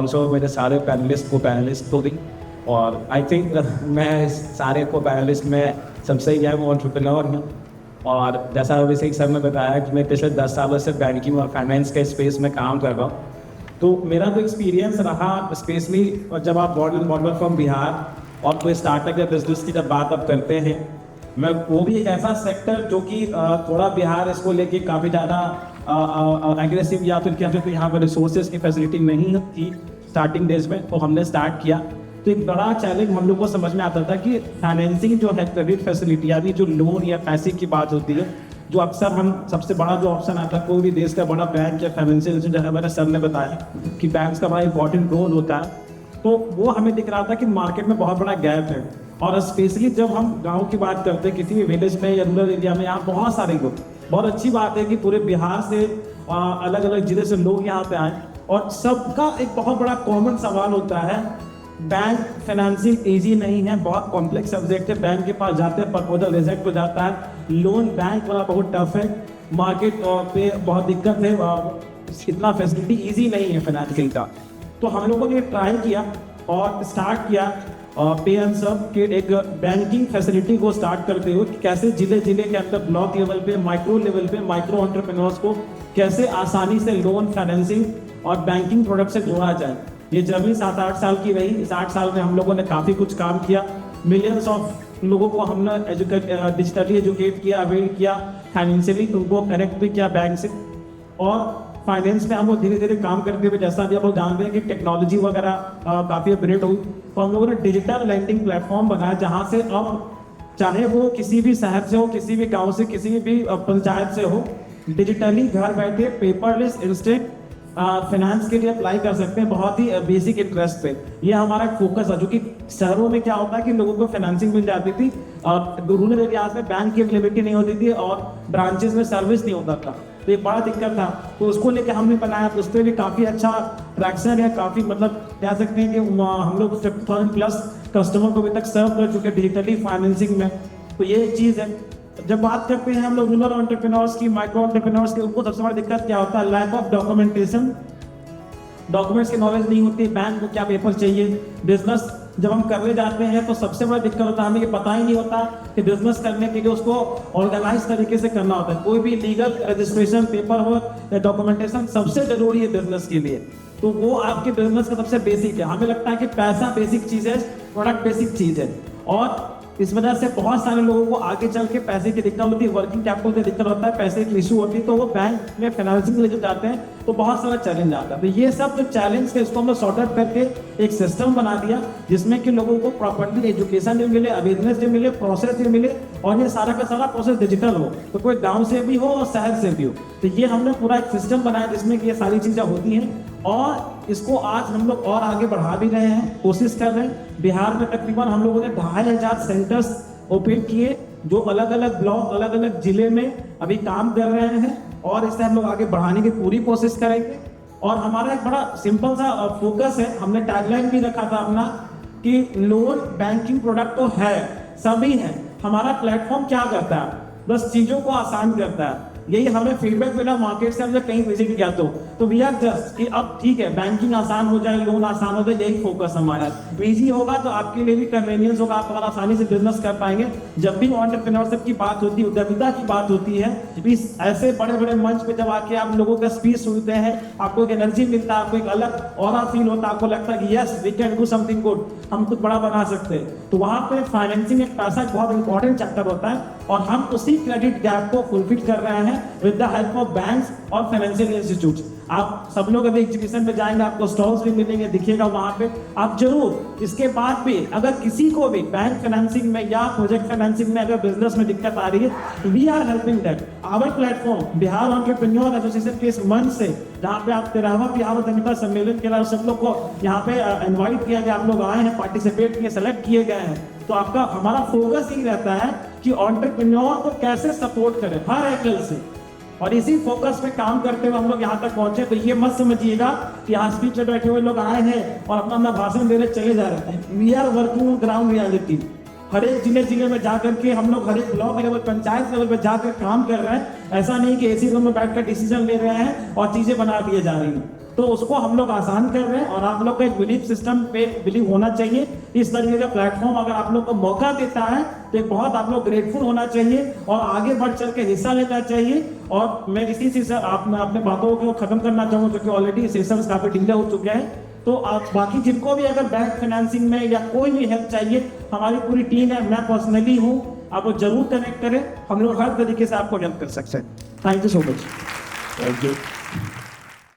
Also मेरे सारे panelist को पैनलिस्ट को भी। और आई थिंक मैं सारे को पैनलिस्ट में सबसे यंग एंटरप्रेन्योर हूँ। और जैसा अभिषेक सर ने बताया कि मैं पिछले 10 सालों से बैंकिंग और फाइनेंस के स्पेस में काम कर रहा हूँ। तो मेरा जो एक्सपीरियंस रहा स्पेशली जब आप मॉडल फ्रॉम बिहार और कोई स्टार्टअप या बिजनेस की जब बात आप करते हैं, मैं वो भी एक ऐसा सेक्टर जो कि थोड़ा बिहार इसको लेके काफ़ी ज़्यादा एग्रेसिव या फिर क्या तो यहाँ पर रिसोर्सेज की फैसिलिटी नहीं थी स्टार्टिंग डेज में। तो हमने स्टार्ट किया तो एक बड़ा चैलेंज हम लोग को समझ में आता था कि फाइनेंसिंग जो है, क्रेडिट फैसिलिटी यानी जो लोन या पैसे की बात होती है, जो अक्सर हम सबसे बड़ा जो ऑप्शन आता है कोई भी देश का बड़ा बैंक या फाइनेंशियल इंस्टीट्यूट, जैसा मेरे सर ने बताया कि बैंक्स का बड़ा इंपॉर्टेंट रोल होता है, तो वो हमें दिख रहा था कि मार्केट में बहुत बड़ा गैप है। और स्पेशली जब हम गांव की बात करते हैं किसी भी विलेज में या रूरल एरिया में, यहाँ बहुत सारे लोग, बहुत अच्छी बात है कि पूरे बिहार से अलग अलग जिले से लोग यहाँ पे आए और सबका एक बहुत बड़ा कॉमन सवाल होता है, बैंक फाइनेंसिंग ईजी नहीं है, बहुत कॉम्प्लेक्स सब्जेक्ट है, बैंक के पास जाते हैं प्रपोजल रिजेक्ट हो जाता है, लोन बैंक वाला बहुत टफ है, मार्केट पे बहुत दिक्कत है, इतना फैसिलिटी ईजी नहीं है फाइनेंसिंग का। तो हम लोगों ने ट्राई किया और स्टार्ट किया पे एंड सब के एक बैंकिंग फैसिलिटी को स्टार्ट करते हुए कैसे जिले जिले के अंदर ब्लॉक लेवल पे, माइक्रो लेवल पे माइक्रो एंटरप्रेन्योर्स को कैसे आसानी से लोन, फाइनेंसिंग और बैंकिंग प्रोडक्ट से जोड़ा जाए। ये जर्नी 7-8 साल की रही। इस 8 साल में हम लोगों ने काफ़ी कुछ काम किया, मिलियंस ऑफ लोगों को हमने डिजिटली एजुकेट किया, अवेयर किया, फाइनेंशियली उनको कनेक्ट भी किया बैंक से। और फाइनेंस में हम लोग धीरे धीरे काम करते हुए, जैसा भी आप लोग जानते हैं कि टेक्नोलॉजी वगैरह काफ़ी अपग्रेड हुई, तो हम लोगों ने डिजिटल लैंडिंग प्लेटफॉर्म बनाया जहाँ से अब चाहे वो किसी भी शहर से हो, किसी भी गांव से, किसी भी पंचायत से हो, डिजिटली घर बैठे पेपरलेस इंस्टेंट फाइनेंस के लिए अप्लाई कर सकते हैं बहुत ही बेसिक इंटरेस्ट पे। ये हमारा फोकस है, जो कि शहरों में क्या होता है कि लोगों को फाइनेंसिंग मिल जाती थी और रूरल एरियाज में बैंक की अवेलेबिलिटी नहीं होती थी और ब्रांचेस में सर्विस नहीं होता था, तो ये बड़ा दिक्कत था। तो उसको लेकर हमने बनाया, तो उस पर भी काफ़ी अच्छा ट्रैक्शन है, काफ़ी मतलब कह सकते हैं कि हम लोग 50,000+ कस्टमर को अभी तक सर्व कर चुके हैं डिजिटली फाइनेंसिंग में। तो ये एक चीज़ है। जब बात करते हैं हम लोग रूरल एंटरप्रेन्योर्स की, माइक्रो एंटरप्रेन्योर्स की, उनको सबसे बड़ी दिक्कत क्या होता है, लैक ऑफ डॉक्यूमेंटेशन, डॉक्यूमेंट्स की नॉलेज नहीं होती, बैंक को क्या पेपर चाहिए। बिजनेस जब हम करने जाते हैं तो सबसे बड़ा दिक्कत होता है हमें ये पता ही नहीं होता कि बिजनेस करने के लिए उसको ऑर्गेनाइज तरीके से करना होता है। कोई भी लीगल रजिस्ट्रेशन पेपर हो या डॉक्यूमेंटेशन सबसे जरूरी है बिजनेस के लिए, तो वो आपके बिजनेस का सबसे बेसिक है। हमें लगता है कि पैसा बेसिक चीज़ है, प्रोडक्ट बेसिक चीज़ है, और इस वजह से बहुत सारे लोगों को आगे चल के पैसे की दिक्कत होती है, वर्किंग कैपिटल की दिक्कत होता है, पैसे की इशू होती है, तो वो बैंक में फाइनेंसिंग के लिए जब जाते हैं तो बहुत सारा चैलेंज आता है। तो ये सब जो चैलेंज है इसको हम लोग सॉर्ट आउट करके एक सिस्टम बना दिया जिसमें कि लोगों को प्रॉपर्ली एजुकेशन भी मिले, अवेयरनेस भी मिले, प्रोसेस भी मिले, और ये सारा का सारा प्रोसेस डिजिटल हो, तो कोई गाँव से भी हो और शहर से भी हो। तो ये हमने पूरा एक सिस्टम बनाया जिसमें कि ये सारी चीज़ें होती हैं, और इसको आज हम लोग और आगे बढ़ा भी रहे हैं, कोशिश कर रहे हैं। बिहार में तकरीबन हम लोगों ने 2500 सेंटर्स ओपन किए जो अलग अलग ब्लॉक, अलग अलग जिले में अभी काम कर रहे हैं, और इसे हम लोग आगे बढ़ाने की पूरी कोशिश करेंगे। और हमारा एक बड़ा सिंपल सा फोकस है, हमने टैगलाइन भी रखा था अपना कि लोन बैंकिंग प्रोडक्ट तो है, सभी है, हमारा प्लेटफॉर्म क्या करता है, बस चीज़ों को आसान करता है। यही हमें फीडबैक मिला मार्केट से, हमने कहीं विजिट किया तो वी आर जस्ट कि अब ठीक है बैंकिंग आसान हो जाए, लोन आसान हो जाए, यही फोकस हमारा। इजी होगा तो आपके लिए भी कन्वीनियंस होगा, आप आसानी से बिजनेस कर पाएंगे। जब भी एंटरप्रेन्योरशिप की बात होती है, उद्यमिता की बात होती है, इस ऐसे बड़े बड़े मंच पे जब आके आप लोगों का स्पीच सुनते हैं, आपको एक एनर्जी मिलता है, आपको एक अलग ऑरा फील होता है, आपको लगता है कि yes we can do something good, हम कुछ बड़ा बना सकते हैं। तो वहाँ पे फाइनेंसिंग एक पैसा बहुत इंपॉर्टेंट चैप्टर होता है, और हम उसी क्रेडिट गैप को फुलफिल कर रहे हैं with the help of banks और फाइनेंशियल इंस्टीट्यूट्स। आप सब लोग अभी एग्जीबिशन में जाएंगे, आपको स्टॉल्स भी मिलेंगे, दिखेगा वहां पे। आप जरूर इसके बाद भी अगर किसी को भी बैंक फाइनेंसिंग में या प्रोजेक्ट फाइनेंसिंग में अगर बिजनेस में दिक्कत आ रही है, we are helping that. Our platform Bihar entrepreneur association के इस मंच से, जहाँ पे आप 13वां बिहार उद्यमिता सम्मेलन के लिए सब लोग को यहाँ पे इन्वाइट किया गया, आप लोग आए हैं, पार्टिसिपेट किए, सेलेक्ट किए गए हैं, तो आपका हमारा फोकस यही रहता है कि एंटरप्रेन्योर को कैसे सपोर्ट करें हर एंगल से, और इसी फोकस पे काम करते हुए हम लोग यहाँ तक पहुंचे। तो ये मत समझिएगा कि यहाँ स्पीच में बैठे हुए लोग आए हैं और अपना अपना भाषण देने चले जा रहे हैं। We are working on ground reality. हर एक जिले में जाकर के हम लोग हर एक ब्लॉक लेवल, पंचायत लेवल पे जाकर काम कर रहे हैं। ऐसा नहीं कि एसी रूम में बैठकर डिसीजन ले रहे हैं और चीजें बना दिए जा रही हैं। तो उसको हम लोग आसान कर रहे हैं और आप लोग का एक बिलीफ सिस्टम पे बिलीव होना चाहिए। इस तरीके का प्लेटफॉर्म अगर आप लोग को मौका देता है तो एक बहुत आप लोग ग्रेटफुल होना चाहिए और आगे बढ़ चल के हिस्सा लेना चाहिए। और मैं इसी चीज से अपने बातों को खत्म करना चाहूँ, क्योंकि ऑलरेडी सेशंस काफी ढीले हो चुके हैं। तो आप बाकी जिनको भी अगर बैंक फाइनेंसिंग में या कोई भी हेल्प चाहिए, हमारी पूरी टीम है, मैं पर्सनली हूँ, आप लोग जरूर कनेक्ट करें, हम लोग हर तरीके से आपको हेल्प कर सकते हैं। Thank you so much. Thank you.